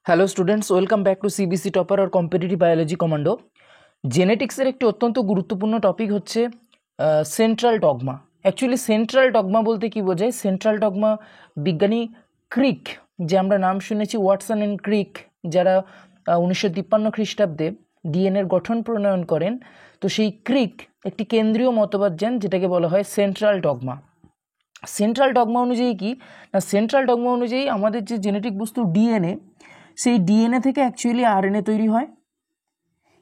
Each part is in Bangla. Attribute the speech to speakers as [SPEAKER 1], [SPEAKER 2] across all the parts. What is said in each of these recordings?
[SPEAKER 1] Hello students, welcome back to CBC topper আর কম্পিটিটিভ বায়োলজি কমান্ডো। জেনেটিক্সের একটি অত্যন্ত গুরুত্বপূর্ণ টপিক হচ্ছে central dogma. Actually central dogma বলতে কি বোঝায়? সেন্ট্রাল ডগমা বিজ্ঞানী ক্রিক, যে আমরা নাম শুনেছি ওয়াটসন অ্যান্ড ক্রিক, যারা 1953 খ্রিস্টাব্দে ডিএনএর গঠন প্রণয়ন করেন, তো সেই ক্রিক একটি কেন্দ্রীয় মতবাদ দেন যেটাকে বলা হয় সেন্ট্রাল ডগমা। সেন্ট্রাল ডগমা অনুযায়ী কি না, সেন্ট্রাল ডগমা অনুযায়ী আমাদের যে জেনেটিক বস্তু ডিএনএ, সেই ডিএনএ থেকে অ্যাকচুয়ালি আরএনএ তৈরি হয়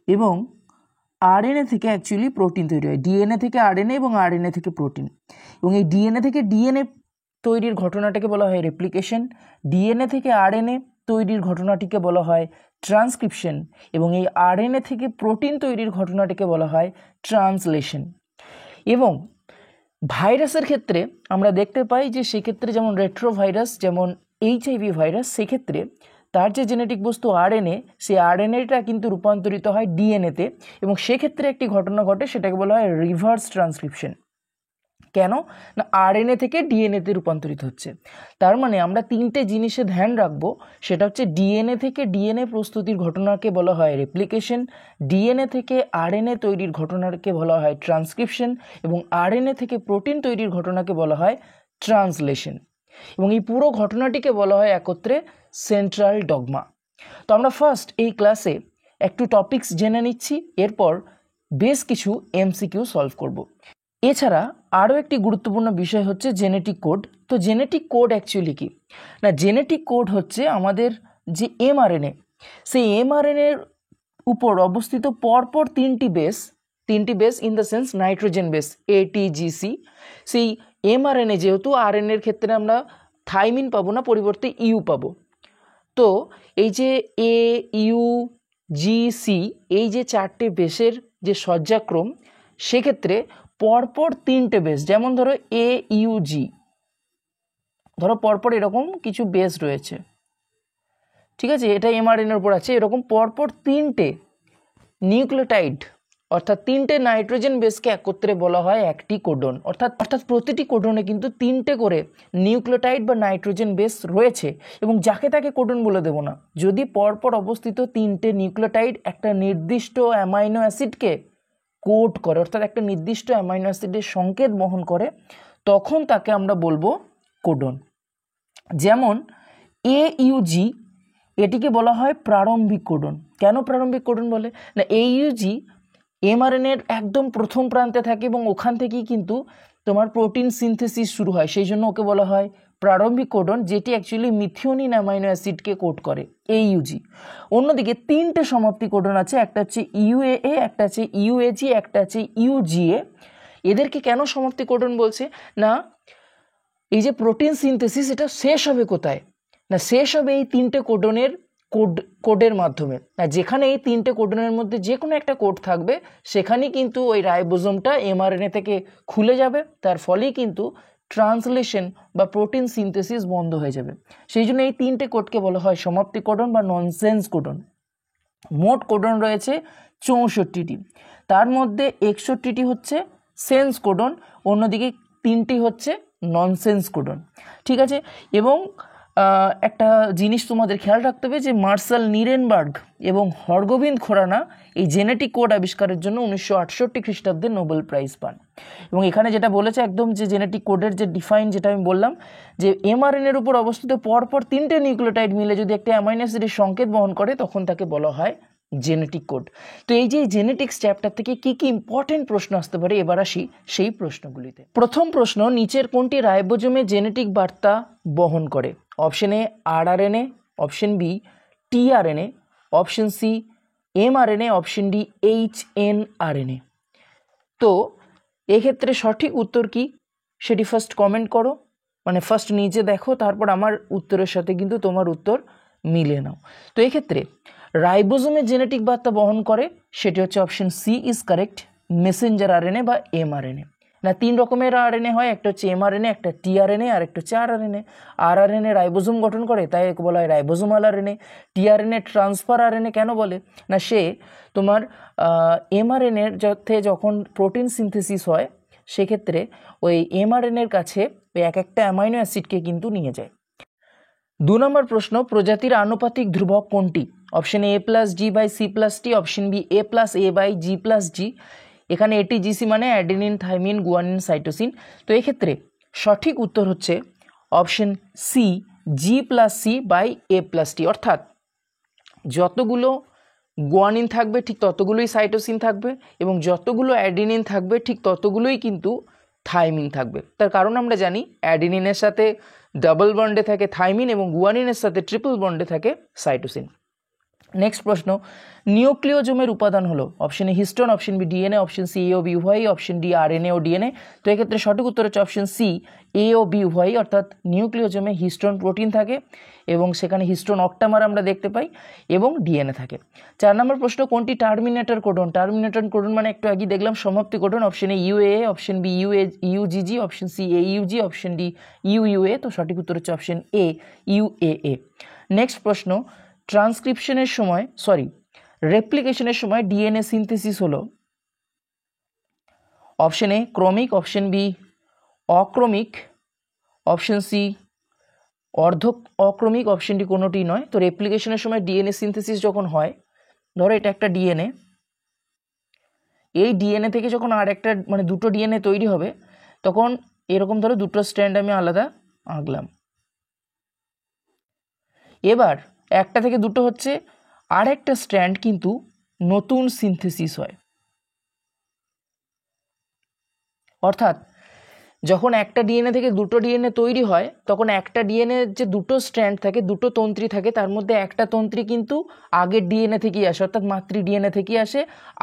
[SPEAKER 1] এবং আরএনএ থেকে অ্যাকচুয়ালি প্রোটিন তৈরি হয়। ডিএনএ থেকে আরএনএ এবং আরএনএ থেকে প্রোটিন, এবং এই ডিএনএ থেকে ডিএনএ তৈরির ঘটনাটাকে বলা হয় রেপ্লিকেশন। ডিএনএ থেকে আরএনএ তৈরির ঘটনাটিকে বলা হয় ট্রান্সক্রিপশন, এবং এই আরএনএ থেকে প্রোটিন তৈরির ঘটনাটিকে বলা হয় ট্রান্সলেশন। এবং ভাইরাসের ক্ষেত্রে আমরা দেখতে পাই যে সেক্ষেত্রে যেমন রেট্রোভাইরাস, যেমন এইচআইভি ভাইরাস, সেক্ষেত্রে তার যে জেনেটিক বস্তু আরএনএ, সেই আরএনএটা কিন্তু রূপান্তরিত হয় ডিএনএতে, এবং সেক্ষেত্রে একটি ঘটনা ঘটে, সেটাকে বলা হয় রিভার্স ট্রান্সক্রিপশন। কেন না, আরএনএ থেকে ডিএনএতে রূপান্তরিত হচ্ছে। তার মানে আমরা তিনটে জিনিসে ধ্যান রাখবো, সেটা হচ্ছে ডিএনএ থেকে ডিএনএ প্রস্তুতির ঘটনাকে বলা হয় রেপ্লিকেশন, ডিএনএ থেকে আরএনএ তৈরির ঘটনাকে বলা হয় ট্রান্সক্রিপশন, এবং আরএনএ থেকে প্রোটিন তৈরির ঘটনাকে বলা হয় ট্রান্সলেশন। এবং এই পুরো ঘটনাটিকে বলা হয় একত্রে সেন্ট্রাল ডগমা। তো আমরা ফার্স্ট এই ক্লাসে একটু টপিকস জেনে নিচ্ছি, এরপর বেশ কিছু এমসিকিউ সলভ করব। এছাড়া আরও একটি গুরুত্বপূর্ণ বিষয় হচ্ছে জেনেটিক কোড। তো জেনেটিক কোড অ্যাকচুয়ালি কি না, জেনেটিক কোড হচ্ছে আমাদের যে এমআরএনএ, সেই এমআরএনএর উপর অবস্থিত পরপর তিনটি base in the sense nitrogen base ATGC. সেই এমআরএনএ, যেহেতু আরএনএর ক্ষেত্রে আমরা থাইমিন পাবো না, পরিবর্তে ইউ পাবো, তো এই যে এ ইউ জি সি, এই যে চারটে বেসের যে সজ্জাক্রম, সেক্ষেত্রে পরপর তিনটে বেস, যেমন ধরো এ ইউ জি, ধরো পরপর এরকম কিছু বেস রয়েছে, ঠিক আছে, এটা এমআরএনএর উপর আছে, এরকম পরপর তিনটে নিউক্লিওটাইড অর্থাৎ তিনটে নাইট্রোজেন বেসকে একত্রে বলা হয় একটি কোডন। অর্থাৎ প্রতিটি কোডনে কিন্তু তিনটে করে নিউক্লিওটাইড বা নাইট্রোজেন বেস রয়েছে, এবং যাকে তাকে কোডন বলে দেবো না। যদি পরপর অবস্থিত তিনটে নিউক্লিওটাইড একটা নির্দিষ্ট অ্যামাইনো অ্যাসিডকে কোড করে, অর্থাৎ একটা নির্দিষ্ট অ্যামাইনো অ্যাসিডের সংকেত বহন করে, তখন তাকে আমরা বলবো কোডন। যেমন AUG, এটিকে বলা হয় প্রারম্ভিক কোডন। কেন প্রারম্ভিক কোডন বলে না, AUG এমআরএনএর একদম প্রথম প্রান্তে থাকে, এবং ওখান থেকেই কিন্তু তোমার প্রোটিন সিনথেসিস শুরু হয়, সেই জন্য ওকে বলা হয় প্রারম্ভিক কোডন, যেটি অ্যাকচুয়ালি মিথিওনিন অ্যামাইনো অ্যাসিডকে কোড করে, AUG। অন্যদিকে তিনটে সমাপ্তি কোডন আছে, একটা হচ্ছে UAA, একটা আছে UAG, একটা আছে UGA। এদেরকে কেন সমাপ্তি কোডন বলছে না, এই যে প্রোটিন সিনথেসিস, এটা শেষ হবে কোথায় না, শেষ হবে এই তিনটে কোডের মাধ্যমে। না, যেখানে এই তিনটে কোডনের মধ্যে যে কোনো একটা কোড থাকবে, সেখানেই কিন্তু ওই রাইবোজোমটা এমআরএনএ থেকে খুলে যাবে, তার ফলেই কিন্তু ট্রান্সলেশন বা প্রোটিন সিনথেসিস বন্ধ হয়ে যাবে। সেই জন্য এই তিনটে কোডকে বলা হয় সমাপ্তি কোডন বা ননসেন্স কোডন। মোট কোডন রয়েছে 64টি, তার মধ্যে 61টি হচ্ছে সেন্স কোডন, অন্যদিকে 3টি হচ্ছে ননসেন্স কোডন, ঠিক আছে। এবং একটা জিনিস তোমাদের খেয়াল রাখতে হবে যে মার্শাল নিরেনবার্গ এবং হরগোবিন্দ খোরানা এই জেনেটিক কোড আবিষ্কারের জন্য 1968 খ্রিস্টাব্দে নোবেল প্রাইজ পান। এবং এখানে যেটা বলেছে একদম, যে জেনেটিক কোডের যে ডিফাইন, যেটা আমি বললাম, যে এমআরএনএর উপর অবস্থিত পরপর তিনটে নিউক্লিওটাইড মিলে যদি একটা অ্যামাইনো অ্যাসিডের সংকেত বহন করে, তখন তাকে বলা হয় জেনেটিক কোড। তো এই যে জেনেটিক্স চ্যাপ্টার থেকে কি কি ইম্পর্টেন্ট প্রশ্ন আসতে পারে, এবার আসি সেই প্রশ্নগুলিতে। প্রথম প্রশ্ন, নিচের কোনটি রাইবোজোমে জেনেটিক বার্তা বহন করে? Option A rRNA, option B tRNA, option C mRNA, option D hnRNA. তো এক্ষেত্রে সঠিক উত্তর কি সেটি ফার্স্ট কমেন্ট করো, মানে ফার্স্ট নিচে দেখো, তারপর আমার উত্তরের সাথে কিন্তু তোমার উত্তর মিলিয়ে নাও। তো এক্ষেত্রে রাইবোজোমে জেনেটিক বার্তা বহন করে, সেটি হচ্ছে option C is correct, messenger RNA বা এমআরএনএ। না, তিন রকমের আরএনএ হয়, একটা হচ্ছে এমআরএনএ, একটা টিআরএনএ, আর একটা হচ্ছে আরআরএনএ। আরআরএনএ রাইবোজোম গঠন করে, তাই একে বলা হয় ribosomal RNA. TRNA transfer RNA কেন বলে না, সে তোমার এমআরএনএর সাথে যখন প্রোটিন সিনথেসিস হয়, সেক্ষেত্রে ওই এমআরএনএর কাছে ওই এক একটা অ্যামাইনো অ্যাসিডকে কিন্তু নিয়ে যায়। 2 নম্বর প্রশ্ন, প্রজাতির আনুপাতিক ধ্রুবক কোনটি? Option A plus G by C plus T, option B A plus A by G plus G. এখানে এটিজিসি মানে অ্যাডেনিন, থাইমিন, গুয়ানিন, সাইটোসিন। তো এক্ষেত্রে সঠিক উত্তর হচ্ছে option C, G plus C by A plus T. অর্থাৎ যতগুলো গুয়ানিন থাকবে ঠিক ততগুলোই সাইটোসিন থাকবে, এবং যতগুলো অ্যাডেনিন থাকবে ঠিক ততগুলোই কিন্তু থাইমিন থাকবে। তার কারণ আমরা জানি অ্যাডেনিনের সাথে ডাবল বন্ডে থাকে থাইমিন এবং গুয়ানিনের সাথে ট্রিপল বন্ডে থাকে সাইটোসিন। নেক্সট প্রশ্ন, নিউক্লিওজোমের উপাদান হলো? Option A histone, option B DNA, option C A ও বি উভয়ই, অপশন ডি আরএনএ ও ডিএনএ। তো এক্ষেত্রে সঠিক উত্তর হচ্ছে অপশন সি, এ ও বি উভয়ই। অর্থাৎ নিউক্লিওজোমে হিস্টোন প্রোটিন থাকে এবং সেখানে হিস্টোন অক্টামার আমরা দেখতে পাই এবং ডিএনএ থাকে। 4 নম্বর প্রশ্ন, কোনটি টার্মিনেটর কোডন? টার্মিনেটর কোডন মানে একটু আগে দেখলাম সমাপ্তি codon. Option A UA, option B UGG, option C A UG, option D UUA. তো সঠিক উত্তর হচ্ছে অপশন এ, ইউএএ। নেক্সট প্রশ্ন, ট্রান্সক্রিপশনের সময় রেপ্লিকেশনের সময় ডিএনএ সিনথেসিস হলো? অপশন এ ক্রমিক, অপশন বি অক্রমিক, অপশন সি অর্ধ অক্রমিক, অপশন ডি কোনোটি নয়। তো রেপ্লিকেশনের সময় ডিএনএ সিনথেসিস যখন হয়, ধরো এটা একটা ডিএনএ, এই ডিএনএ থেকে যখন আর একটা মানে দুটো ডিএনএ তৈরি হবে, তখন এরকম ধরো দুটো স্ট্র্যান্ড আমি আলাদা আঁকলাম। এবার একটা থেকে দুটো হচ্ছে, আর একটা স্ট্র্যান্ড কিন্তু নতুন সিনথেসিস হয়। অর্থাৎ যখন একটা ডিএনএ থেকে দুটো ডিএনএ তৈরি হয়, তখন একটা ডিএনএ যে দুটো স্ট্র্যান্ড থাকে, দুটো তন্ত্রী থাকে, তার মধ্যে একটা তন্ত্রী কিন্তু আগের ডিএনএ থেকেই আসে, অর্থাৎ মাতৃ ডিএনএ থেকেই আসে।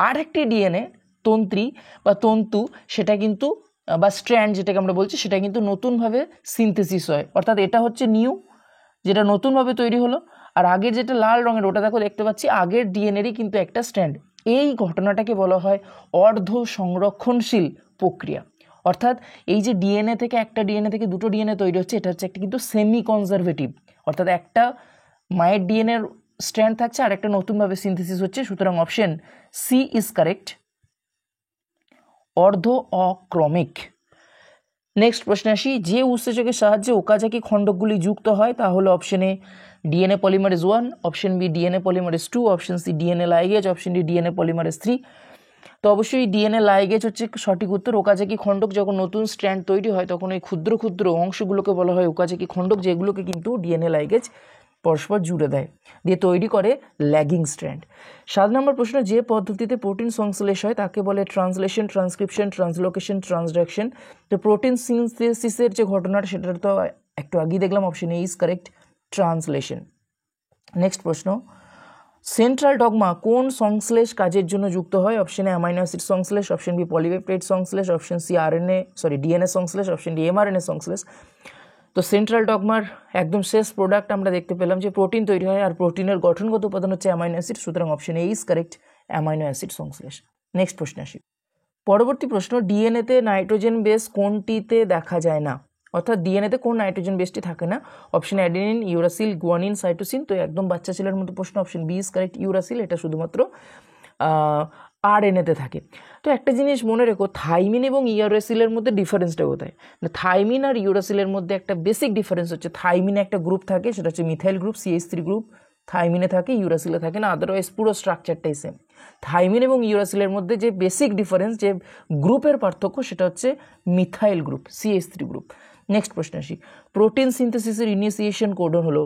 [SPEAKER 1] আর একটি ডিএনএ তন্ত্রী বা তন্তু, সেটা কিন্তু বা স্ট্র্যান্ড যেটাকে আমরা বলছি, সেটা কিন্তু নতুনভাবে সিনথেসিস হয়। অর্থাৎ এটা হচ্ছে নিউ, যেটা নতুনভাবে তৈরি হলো। আর আগের যেটা লাল রঙের, ওটা দেখো দেখতে পাচ্ছি আগের ডিএনএরই কিন্তু একটা স্ট্র্যান্ড। এই ঘটনাটাকে বলা হয় অর্ধ সংরক্ষণশীল প্রক্রিয়া। অর্থাৎ এই যে ডিএনএ থেকে একটা ডিএনএ থেকে দুটো ডিএনএ তৈরি হচ্ছে, এটা হচ্ছে একটা কিন্তু সেমি কনজারভেটিভ। অর্থাৎ একটা মায়ের ডিএনএর স্ট্র্যান্ড থাকছে আর একটা নতুনভাবে সিনথেসিস হচ্ছে। সুতরাং অপশন সি ইজ কারেক্ট, অর্ধ অক্রমিক। নেক্সট প্রশ্নে আসি, যে উৎসেচকের সাহায্যে ওকাজাকি খণ্ডকগুলি যুক্ত হয় তা হলো? Option A DNA polymerase 1, option B DNA polymerase 2, option C DNA ligase, option D DNA polymerase 3। তো অবশ্যই ডিএনএ লাইগেজ হচ্ছে সঠিক উত্তর। ওকাজাকি খণ্ডক যখন নতুন স্ট্র্যান্ড তৈরি হয়, তখন ওই ক্ষুদ্র ক্ষুদ্র অংশগুলোকে বলা হয় ওকাজাকি খণ্ডক, যেগুলোকে কিন্তু ডিএনএ লাইগেজ পরস্পর জুড়ে দেয়, দিয়ে তৈরি করে ল্যাগিং স্ট্র্যান্ড। 7 নম্বর প্রশ্ন, যে পদ্ধতিতে প্রোটিন সংশ্লেষ হয় তাকে বলে? Translation, transcription, translocation, transduction. তো প্রোটিন সিনথেসিসের যে ঘটনাটা, সেটা তো একটু আগেই দেখলাম, option A is correct, translation. Next প্রশ্ন, সেন্ট্রাল ডগমা কোন সংশ্লেষ কাজের জন্য যুক্ত হয়? অপশন এ অ্যামাইনো অ্যাসিড সংশ্লেষ, অপশন বি পলিপেপটাইড সংশ্লেষ, অপশন সি ডিএনএ সংশ্লেষ, অপশন ডি এমআরএনএ সংশ্লেষ। তো সেন্ট্রাল ডগমার একদম শেষ প্রোডাক্ট আমরা দেখতে পেলাম যে প্রোটিন তৈরি হয়, আর প্রোটিনের গঠনগত উপাদান হচ্ছে অ্যামাইনো অ্যাসিড। সুতরাং option A is correct, amino acid সংশ্লেষ। নেক্সট প্রশ্ন আসি। পরবর্তী প্রশ্ন, ডিএনএতে নাইট্রোজেন বেস কোনটিতে দেখা যায় না? অর্থাৎ ডিএনএতে কোন নাইট্রোজেন বেসটি থাকে না? Option adenine, uracil, guanine, cytosine. তো একদম বাচ্চা ছেলের মতো প্রশ্ন, option B is correct, uracil. এটা শুধুমাত্র আরএনএতে থাকে। তো একটা জিনিস মনে রেখো, থাইমিন এবং ইউরাসিলের মধ্যে ডিফারেন্সটা কোথায়? থাইমিন আর ইউরাসিলের মধ্যে একটা বেসিক ডিফারেন্স হচ্ছে, থাইমিনে একটা গ্রুপ থাকে, সেটা হচ্ছে মিথাইল গ্রুপ, CH3 গ্রুপ থাইমিনে থাকে, ইউরাসিলে থাকে না। আদারওয়াইজ পুরো স্ট্রাকচারটাই সেম। থাইমিন এবং ইউরাসিলের মধ্যে যে বেসিক ডিফারেন্স, যে গ্রুপের পার্থক্য, সেটা হচ্ছে methyl group, CH3 group. Next প্রশ্ন আসি, প্রোটিন সিনথেসিসের ইনিশিয়েশন কোডন হলো?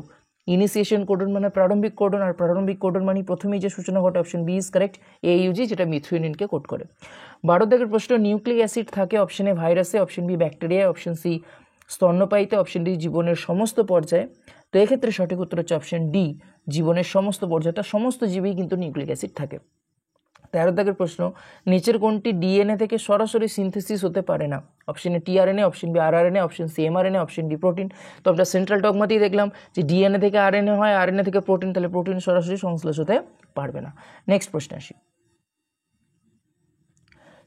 [SPEAKER 1] ইনিশিয়েশন কোডন মানে প্রারম্ভিক কোডন, আর প্রারম্ভিক কোডন মানে প্রথমেই যে সূচনা ঘটে। Option B is correct, AUG, যেটা মিথিওনিনকে কোড করে। 12 দাগের প্রশ্ন, নিউক্লিক অ্যাসিড থাকে? অপশন এ ভাইরাসে, অপশন বি ব্যাকটেরিয়ায়, অপশন সি স্তন্যপায়ীতে, অপশন ডি জীবনের সমস্ত পর্যায়ে। তো এক্ষেত্রে সঠিক উত্তর হচ্ছে অপশন ডি, জীবনের সমস্ত পর্যায়ে। সমস্ত জীবেই কিন্তু নিউক্লিক অ্যাসিড থাকে। 13 দাগের প্রশ্ন, নিচের কোনটি ডিএনএ থেকে সরাসরি সিনথেসিস হতে পারে না? Option A tRNA, option B rRNA, option C mRNA, option D protein. তো আমরা সেন্ট্রাল ডগমাতেই দেখলাম যে ডিএনএ থেকে আরএনএ হয়, আরএনএ থেকে প্রোটিন, তাহলে প্রোটিন সরাসরি সংশ্লেষ হতে পারবে না। নেক্সট প্রশ্ন আসি।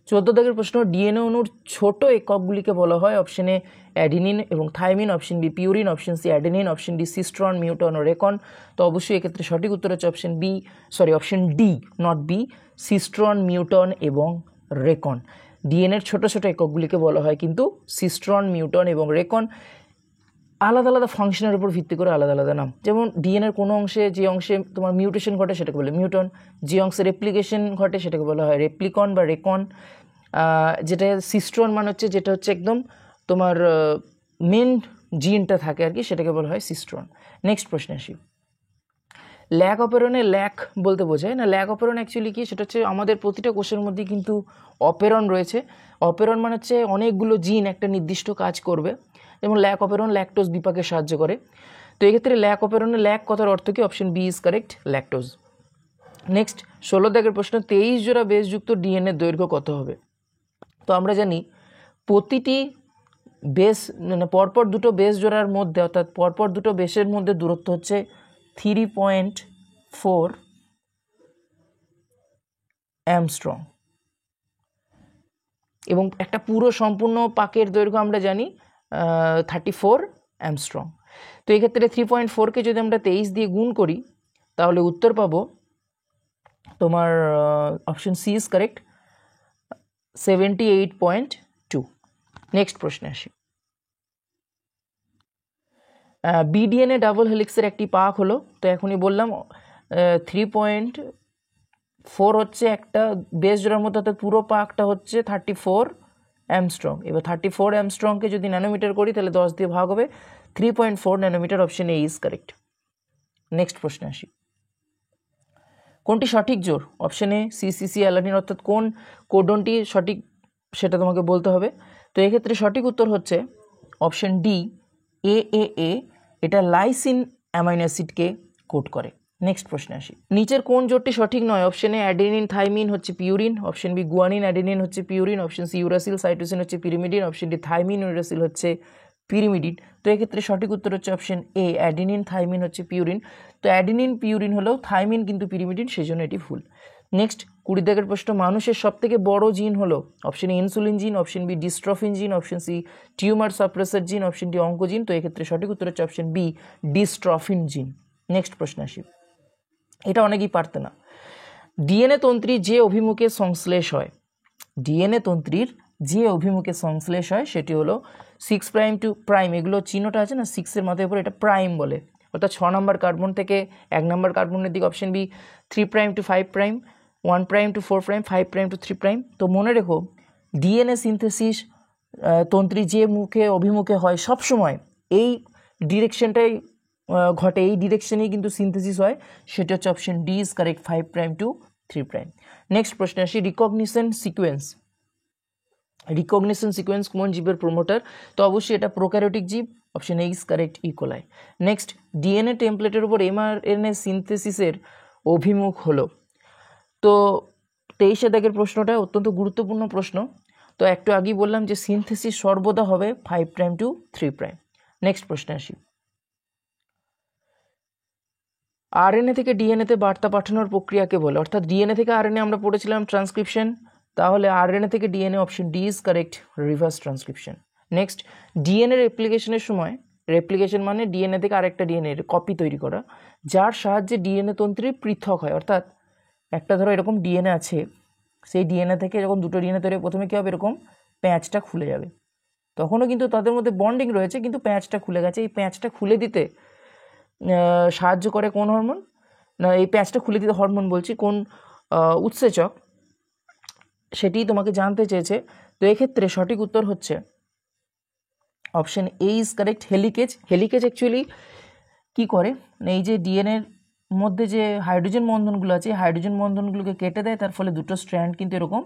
[SPEAKER 1] 14 দাগের প্রশ্ন, ডিএনএ অণুর ছোট এককগুলিকে বলা হয়? অপশন এ অ্যাডিনিন এবং thymine, option B purine, option C adenine, option D cistron, muton ও রেকন। তো অবশ্যই এক্ষেত্রে সঠিক উত্তর হচ্ছে option D, not B, cistron, muton এবং রেকন। ডিএনএর ছোট ছোট এককগুলিকে বলা হয় কিন্তু সিস্ট্রন, মিউটন এবং রেকন। আলাদা আলাদা ফাংশনের উপর ভিত্তি করে আলাদা আলাদা নাম। যেমন ডিএনএর কোনো অংশে যে অংশে তোমার মিউটেশন ঘটে সেটাকে বলে মিউটন, যে অংশে রেপ্লিকেশন ঘটে সেটাকে বলা হয় রেপ্লিকন বা রেকন, যেটা সিস্ট্রন মানে হচ্ছে যেটা হচ্ছে একদম তোমার মেন জিনটা থাকে আর কি, সেটাকে বলা হয় সিস্ট্রন। নেক্সট প্রশ্নে আসি। ল্যাক অপেরনে ল্যাক বলতে বোঝায় না, ল্যাক অপেরন অ্যাকচুয়ালি কি, সেটা হচ্ছে আমাদের প্রতিটা কোষের মধ্যে কিন্তু অপেরন রয়েছে। অপেরন মানে হচ্ছে অনেকগুলো জিন একটা নির্দিষ্ট কাজ করবে, যেমন ল্যাক অপেরন ল্যাকটোজ বিপাকে সাহায্য করে। তো এক্ষেত্রে ল্যাক অপেরনে ল্যাক কথার অর্থ কি? Option B is correct, lactose. Next 16 দাগের প্রশ্ন, 23 জোড়া বেসযুক্ত ডিএনএ দৈর্ঘ্য কত হবে? তো আমরা জানি প্রতিটি বেস মানে পরপর দুটো বেস জোড়ার মধ্যে, অর্থাৎ পরপর দুটো বেসের মধ্যে দূরত্ব হচ্ছে 3.4 অ্যামস্ট্রং, এবং একটা পুরো সম্পূর্ণ পাকের দৈর্ঘ্য আমরা জানি 34 অ্যামস্ট্রং। তো এক্ষেত্রে 3.4কে যদি আমরা 23 দিয়ে গুণ করি তাহলে উত্তর পাবো তোমার option C is correct, 78.2। Next প্রশ্নে আসি। বিডিএনএ ডাবল হেলিক্সের একটি পাক হলো, তো এখনই বললাম 3.4 হচ্ছে একটা বেস জোড়ার মধ্যে, অর্থাৎ পুরো পাকটা হচ্ছে 34 অ্যামস্ট্রং। এবার 34 অ্যামস্ট্রংকে যদি ন্যানোমিটার করি তাহলে 10 দিয়ে ভাগ হবে, 3.4 nanometre. Option A is correct. Next প্রশ্নে আসি। কোনটি সঠিক জোর? অপশন এ সিসিসি অ্যালানিন, অর্থাৎ কোন কোডনটি সঠিক সেটা তোমাকে বলতে হবে। তো এক্ষেত্রে সঠিক উত্তর হচ্ছে অপশন ডি এএএ, এটা লাইসিন অ্যামাইনো অ্যাসিডকে কোড করে। নেক্সট প্রশ্নে আসি। নিচের কোন জোটটি সঠিক নয়? অপশন এ অ্যাডেনিন থাইমিন হচ্ছে purine, option B guanine adenine হচ্ছে purine, option C uracil cytosine হচ্ছে pyrimidine, option D thymine uracil হচ্ছে পিরিমিডিন। তো এক্ষেত্রে সঠিক উত্তর হচ্ছে অপশন এ অ্যাডেনিন থাইমিন হচ্ছে পিউরিন। তো অ্যাডেনিন পিউরিন হলেও থাইমিন কিন্তু পিরিমিডিন, সেই জন্য এটি ভুল। নেক্সট 20 দাগের প্রশ্ন, মানুষের সবথেকে বড় জিন হলো? অপশন এ ইনসুলিন জিন, অপশন বি ডিস্ট্রফিন জিন, অপশন সি টিউমার সাপ্রেসার জিন, অপশন ডি অঙ্কোজিন। তো এক্ষেত্রে সঠিক উত্তর হচ্ছে অপশন বি ডিস্ট্রফিন জিন। নেক্সট প্রশ্ন আসি। এটা অনেকেই পারতে না। ডিএনএ তন্ত্রী যে অভিমুখে সংশ্লেষ হয়, ডিএনএ তন্ত্রীর যে অভিমুখে সংশ্লেষ হয় সেটি হলো 6 প্রাইম টু প্রাইম, এগুলো চিহ্নটা আছে না 6-এর মাথার উপর, এটা প্রাইম বলে, অর্থাৎ 6 নম্বর কার্বন থেকে 1 নম্বর কার্বনের দিকে। Option B 3 prime to 5 prime, 1 prime to 4 prime, 5 prime to 3 prime. তো মনে রেখো ডিএনএ সিনথেসিস তন্ত্রী যে মুখে অভিমুখে হয় সবসময় এই ডিরেকশনটাই ঘটে, এই ডিরেকশনেই কিন্তু সিনথেসিস হয়, সেটা হচ্ছে option D is correct, 5 prime to 3 prime. Next প্রশ্ন আসি। রিকগনিশন সিকোয়েন্স, রিকগনিশন সিকোয়েন্স কোন জীবের প্রমোটার? তো অবশ্যই এটা প্রোক্যারিওটিক জীব, option A is correct, E coli. Next DNA টেমপ্লেটের উপর এমআরএনএ সিনথেসিসের অভিমুখ হলো। তো 23 দাগের প্রশ্নটা অত্যন্ত গুরুত্বপূর্ণ প্রশ্ন। তো একটু আগেই বললাম যে সিনথেসিস সর্বদা হবে 5 প্রাইম টু 3 প্রাইম। নেক্সট প্রশ্নে আসি। আরএনএ থেকে ডিএনএতে বার্তা পাঠানোর প্রক্রিয়াকে বলে, অর্থাৎ ডিএনএ থেকে আরএনএ আমরা পড়েছিলাম ট্রান্সক্রিপশন, তাহলে আরএনএ থেকে DNA option D is correct, reverse transcription. Next DNA রেপ্লিকেশনের সময়, রেপ্লিকেশন মানে ডিএনএ থেকে আরেকটা ডিএনএ কপি তৈরি করা, যার সাহায্যে ডিএনএ তন্ত্রী পৃথক হয়, অর্থাৎ একটা ধরো এরকম ডিএনএ আছে, সেই ডিএনএ থেকে যখন দুটো ডিএনএ তৈরি প্রথমে কী হবে, এরকম প্যাঁচটা খুলে যাবে, তখনও কিন্তু তাদের মধ্যে বন্ডিং রয়েছে কিন্তু প্যাঁচটা খুলে গেছে। এই প্যাঁচটা খুলে দিতে সাহায্য করে কোন হরমোন? না, এই প্যাঁচটা খুলে দিতে হরমোন বলছি, কোন উৎসেচক, সেটি তোমাকে জানতে চেয়েছে। তো এক্ষেত্রে সঠিক উত্তর হচ্ছে option A is correct, helicase. Helicase actually কী করে, এই যে ডিএনএর মধ্যে যে হাইড্রোজেন বন্ধনগুলো আছে, হাইড্রোজেন বন্ধনগুলোকে কেটে দেয়, তার ফলে দুটো স্ট্র্যান্ড কিন্তু এরকম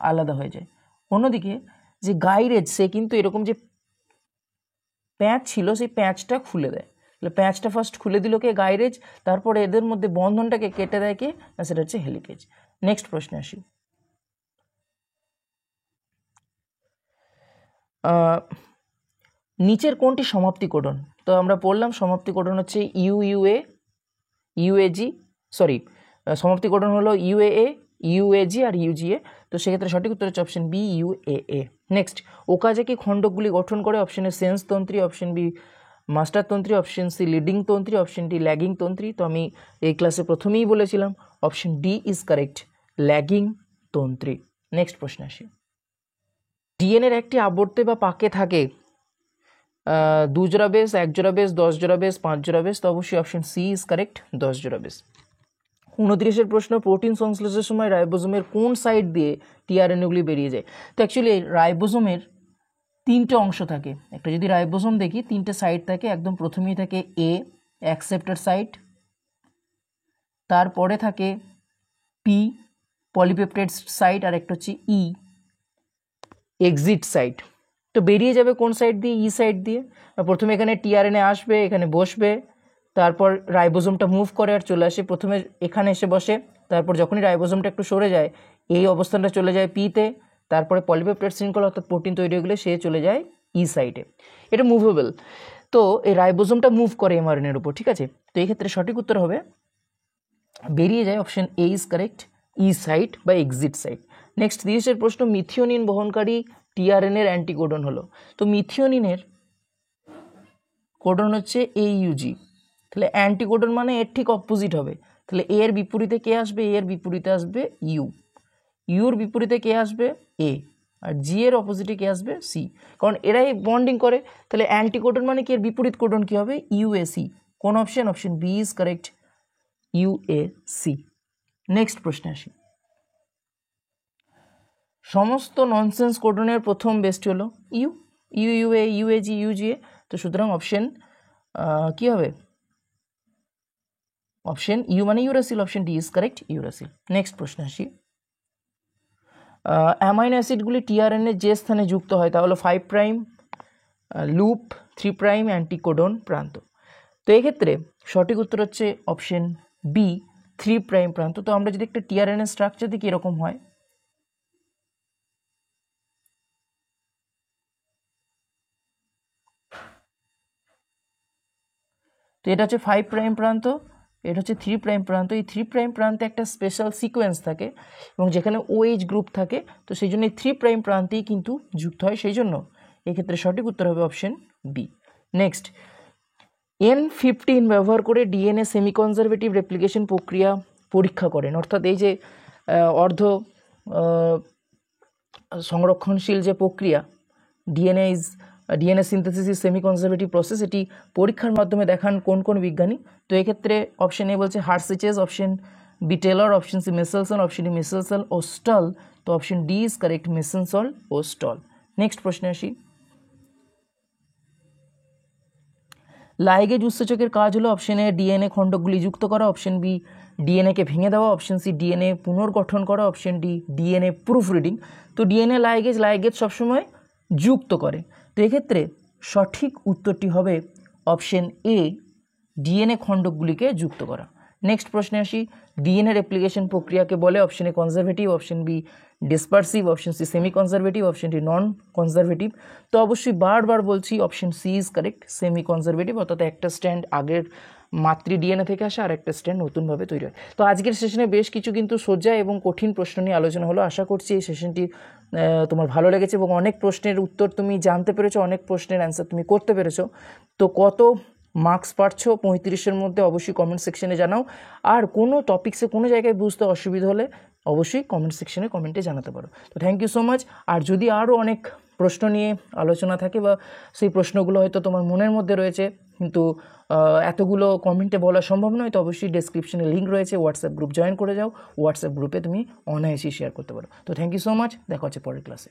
[SPEAKER 1] আলাদা হয়ে যায়। অন্যদিকে যে গাইরেজ, সে কিন্তু এরকম যে প্যাঁচ ছিল সেই প্যাঁচটা খুলে দেয়, তাহলে প্যাঁচটা ফার্স্ট খুলে দিল কে? গাইরেজ, তারপরে এদের মধ্যে বন্ধনটাকে কেটে দেয় কে? না, সেটা হচ্ছে হেলিকেজ। নেক্সট প্রশ্নে আসি। নিচের কোনটি সমাপ্তি কোডন? তো আমরা পড়লাম সমাপ্তি কোডন হচ্ছে ইউইউএ, ইউএজি, সরি সমাপ্তি কোডন হলো ইউএএ, ইউএজি আর ইউজিএ। তো সেক্ষেত্রে সঠিক উত্তর হচ্ছে option B UAA. Next Okazaki খণ্ডকগুলি গঠন করে? অপশন এ সেন্স তন্ত্রী, অপশন বি মাস্টার তন্ত্রী, অপশন সি লিডিং তন্ত্রী, অপশন ডি ল্যাগিং তন্ত্রী। তো আমি এই ক্লাসে প্রথমেই বলেছিলাম option D is correct, lagging তন্ত্রী। নেক্সট প্রশ্ন আসি। ডিএনএর একটি আবর্তে বা পাকে থাকে দু জোড়া বেস, এক জোড়া বেস, 10 জোড়া বেস, 5 জোড়া বেস, তো অবশ্যই অপশন সি ইজ কারেক্ট, 10 জোড়া বেস। 29 প্রশ্ন, প্রোটিন সংশ্লেষের সময় রাইবোজোমের কোন সাইড দিয়ে টিআরএনএগুলি বেরিয়ে যায়? তো অ্যাকচুয়ালি রাইবোজোমের তিনটে অংশ থাকে, একটা যদি রাইবোজোম দেখি তিনটে সাইড থাকে, একদম প্রথমেই থাকে এ অ্যাকসেপ্টার সাইট, তারপরে থাকে পি পলিপেপটাইড সাইট, আর একটা হচ্ছে ই এক্সিট সাইট। তো বেরিয়ে যাবে কোন সাইড দিয়ে? ই সাইড দিয়ে। প্রথমে এখানে টিআরএনএ আসবে, এখানে বসবে, তারপর রাইবোজোমটা মুভ করে আর চলে আসে, প্রথমে এখানে এসে বসে, তারপর যখনই রাইবোজোমটা একটু সরে যায় এই অবস্থানটা চলে যায় পিতে, তারপরে পলিপেপটাইড শৃঙ্খলা অর্থাৎ প্রোটিন তৈরি হয়ে গেলে সে চলে যায় ই সাইডে। এটা মুভেবল, তো এই রাইবোজোমটা মুভ করে এমআরএনএর উপর, ঠিক আছে। তো এই ক্ষেত্রে সঠিক উত্তর হবে বেরিয়ে যায় option A is correct, E site বা এক্সিট সাইট। নেক্সট 30 প্রশ্ন, মিথিওনিন বহনকারী টিআরএনএর অ্যান্টিকোডন হলো। তো মিথিওনিনের কোডন হচ্ছে এইউজি, তাহলে অ্যান্টিকোডন মানে এর ঠিক অপোজিট হবে, তাহলে এ এর বিপরীতে কে আসবে? এ এর বিপরীতে আসবে ইউ, ইউর বিপরীতে কে আসবে? এ, আর জি এর অপোজিটে কে আসবে? সি, কারণ এরাই বন্ডিং করে, তাহলে অ্যান্টিকোডন মানে কি এর বিপরীত কোডন কি হবে? ইউএসি। কোন option? Option B is correct, UAC. Next প্রশ্নে আসি, সমস্ত ননসেন্স কোডনের প্রথম বেসটি হলো ইউ, ইউএ, ইউএজি, ইউজিএ, তো সুতরাং অপশন কি হবে? অপশন ইউ মানে uracil, option D is correct, uracil. Next প্রশ্ন আসি, অ্যামাইনো অ্যাসিডগুলি টিআরএনএ যে স্থানে যুক্ত হয় তা হলো 5 প্রাইম, লুপ, 3 প্রাইম, অ্যান্টিকোডন প্রান্ত। তো এক্ষেত্রে সঠিক উত্তর হচ্ছে অপশন বি, 3 প্রাইম প্রান্ত। তো আমরা যদি একটা টিআরএনএ স্ট্রাকচার দেখি এরকম হয়, তো এটা হচ্ছে 5 প্রাইম প্রান্ত, এটা হচ্ছে 3 প্রাইম প্রান্ত। এই 3 প্রাইম প্রান্তে একটা স্পেশাল সিকোয়েন্স থাকে এবং যেখানে ওএইচ গ্রুপ থাকে, তো সেই জন্য এই 3 প্রাইম প্রান্তেই কিন্তু যুক্ত হয়, সেই জন্য এক্ষেত্রে সঠিক উত্তর হবে অপশন বি। নেক্সট, N15 ব্যবহার করে ডিএনএ সেমি কনজারভেটিভ রেপ্লিকেশন প্রক্রিয়া পরীক্ষা করেন, অর্থাৎ এই যে অর্ধ সংরক্ষণশীল যে প্রক্রিয়া DNA synthesis is semi conservative process, এটি পরীক্ষার মাধ্যমে দেখান কোন কোন বিজ্ঞানী? তো এক্ষেত্রে অপশন এ বলছে Hershey Chase, option B Taylor, option C Meselson, option D Meselson ও স্টল, তো option D is correct, Meselson ও স্টল। নেক্সট প্রশ্নে আসি, লাইগেজ উৎসেচকের কাজ হলো অপশন এ ডিএনএ খণ্ডগুলি যুক্ত করা, অপশন বি ডিএনএকে ভেঙে দেওয়া, অপশন সি ডিএনএ পুনর্গঠন করা, option D DNA proof reading. তো ডিএনএ লাইগেজ সবসময় যুক্ত করে, তো এক্ষেত্রে সঠিক উত্তরটি হবে অপশন এ, ডিএনএ খণ্ডকগুলিকে যুক্ত করা। নেক্সট প্রশ্নে আসি, ডিএনএ রেপ্লিকেশন প্রক্রিয়াকে বলে? Option A conservative, option B dispersive, option C semi conservative, option D non conservative. তো অবশ্যই বারবার বলছি option C is correct, semi conservative, অর্থাৎ একটা স্ট্যান্ড আগের মাতৃ ডিএনএ থেকে আসে আর একটা স্ট্যান্ড নতুনভাবে তৈরি হয়। তো আজকের সেশনে বেশ কিছু কিন্তু সোজা এবং কঠিন প্রশ্ন নিয়ে আলোচনা হলো। আশা করছি এই সেশনটি তোমার ভালো লেগেছে এবং অনেক প্রশ্নের উত্তর তুমি জানতে পেরেছো, অনেক প্রশ্নের অ্যান্সার তুমি করতে পেরেছো। তো কত মার্কস পাচ্ছ 35-এর মধ্যে অবশ্যই কমেন্ট সেকশনে জানাও, আর কোনো টপিক্সে কোনো জায়গায় বুঝতে অসুবিধা হলে অবশ্যই কমেন্ট সেকশনে কমেন্টে জানাতে পারো। তো থ্যাংক ইউ সো মাচ। আর যদি আরও অনেক প্রশ্ন নিয়ে আলোচনা থাকে বা সেই প্রশ্নগুলো হয়তো তোমার মনের মধ্যে রয়েছে কিন্তু এতগুলো কমেন্টে বলা সম্ভব নয়, তো অবশ্যই ডেসক্রিপশনে লিঙ্ক রয়েছে, হোয়াটসঅ্যাপ গ্রুপ জয়েন করে যাও, হোয়াটসঅ্যাপ গ্রুপে তুমি অনায়াসেই শেয়ার করতে পারো। তো থ্যাংক ইউ সো মাচ, দেখা হচ্ছে পরের ক্লাসে।